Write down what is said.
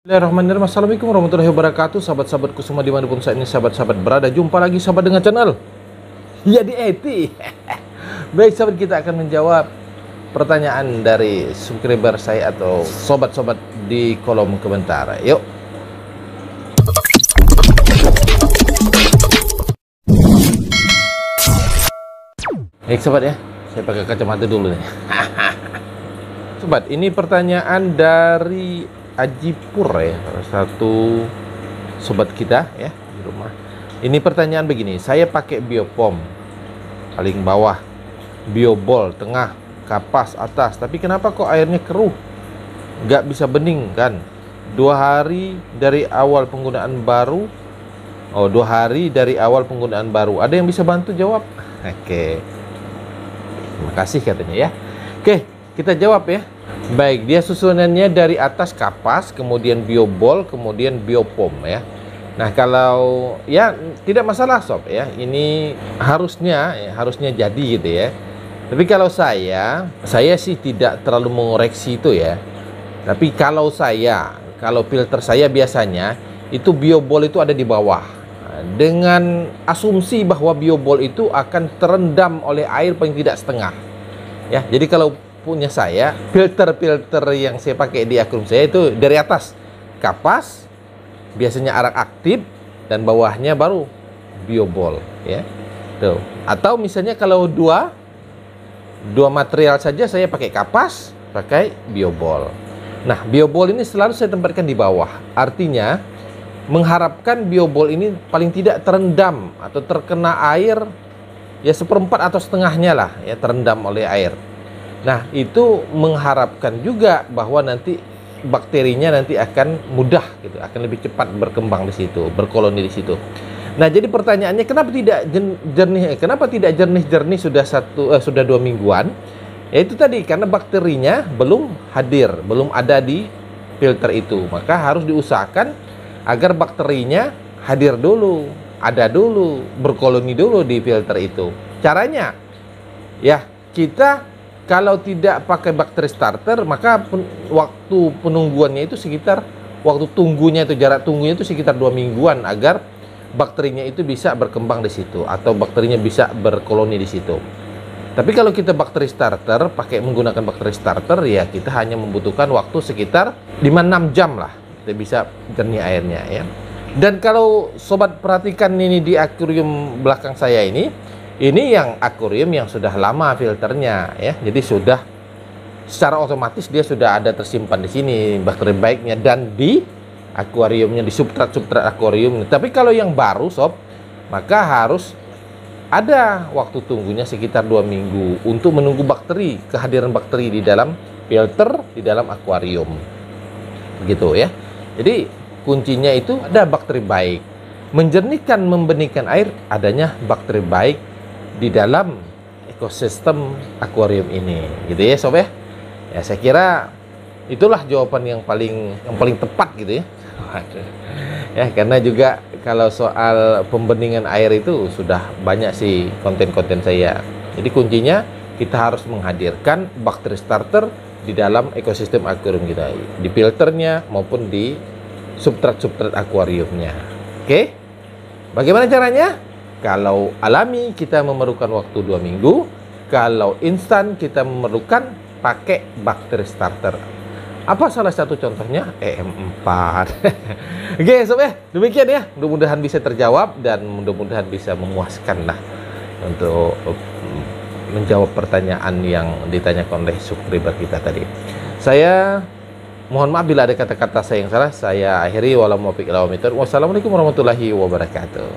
Bismillahirrahmanirrahim. Assalamualaikum warahmatullahi wabarakatuh. Sahabat-sahabatku semua dimanapun saat ini sahabat-sahabat berada. Jumpa lagi sahabat dengan channel Ya di Eti. Baik sahabat, kita akan menjawab pertanyaan dari subscriber saya atau sobat-sobat di kolom komentar. Yuk. Baik sobat ya, saya pakai kacamata dulu nih. Sobat, ini pertanyaan dari Ajipur ya, salah satu sobat kita ya di rumah. Ini pertanyaan begini, saya pakai biopom paling bawah, biobol tengah, kapas atas, tapi kenapa kok airnya keruh? Nggak bisa bening kan? 2 hari dari awal penggunaan baru. Oh, 2 hari dari awal penggunaan baru. Ada yang bisa bantu jawab? Oke. Terima kasih katanya ya. Oke, kita jawab ya. Baik, dia susunannya dari atas kapas, kemudian biobol, kemudian biopom ya. Nah, kalau ya tidak masalah sob ya. Ini harusnya jadi gitu ya. Tapi kalau saya sih tidak terlalu mengoreksi itu ya. Tapi kalau filter saya biasanya itu biobol itu ada di bawah. Dengan asumsi bahwa biobol itu akan terendam oleh air paling tidak setengah. Ya, jadi kalau punya saya, filter yang saya pakai di akuarium saya itu dari atas kapas, biasanya arak aktif, dan bawahnya baru biobol ya. Tuh. Atau misalnya kalau dua material saja, saya pakai kapas, pakai biobol. Nah, biobol ini selalu saya tempatkan di bawah. Artinya mengharapkan biobol ini paling tidak terendam atau terkena air ya 1/4 atau setengahnya lah ya, terendam oleh air. Nah, itu mengharapkan juga bahwa nanti bakterinya nanti akan mudah gitu, akan lebih cepat berkembang di situ, berkoloni di situ. Nah, jadi pertanyaannya kenapa tidak jernih? Kenapa tidak jernih sudah 2 mingguan? Ya itu tadi, karena bakterinya belum hadir, belum ada di filter itu. Maka harus diusahakan agar bakterinya hadir dulu, ada dulu, berkoloni dulu di filter itu. Caranya ya, kita kalau tidak pakai bakteri starter, maka waktu penungguannya itu sekitar, jarak tunggunya itu sekitar 2 mingguan agar bakterinya itu bisa berkembang di situ atau bakterinya bisa berkoloni di situ. Tapi kalau kita bakteri starter, menggunakan bakteri starter ya, kita hanya membutuhkan waktu sekitar 5-6 jam lah, kita bisa jernih airnya ya. Dan kalau sobat perhatikan ini di akuarium belakang saya ini yang akuarium yang sudah lama filternya ya. Jadi sudah secara otomatis dia sudah ada tersimpan di sini bakteri baiknya dan di akuariumnya, di substrat akuarium. Tapi kalau yang baru sob, maka harus ada waktu tunggunya sekitar 2 minggu untuk menunggu kehadiran bakteri di dalam filter, di dalam akuarium. Begitu ya. Jadi kuncinya itu ada bakteri baik. Menjernihkan, membenihkan air, adanya bakteri baik di dalam ekosistem akuarium ini, gitu ya sob ya. Ya saya kira itulah jawaban yang paling tepat gitu ya. Ya, karena juga kalau soal pembeningan air itu sudah banyak sih konten-konten saya. Jadi kuncinya kita harus menghadirkan bakteri starter di dalam ekosistem akuarium kita, di filternya maupun di substrat akuariumnya. Oke, bagaimana caranya? Kalau alami kita memerlukan waktu 2 minggu, kalau instan kita memerlukan pakai bakteri starter. Apa salah satu contohnya? EM4. Oke sob ya, demikian ya. Mudah-mudahan bisa terjawab dan mudah-mudahan bisa memuaskan lah untuk menjawab pertanyaan yang ditanyakan oleh subscriber kita tadi. Saya mohon maaf bila ada kata-kata saya yang salah. Saya akhiri, wassalamualaikum warahmatullahi wabarakatuh.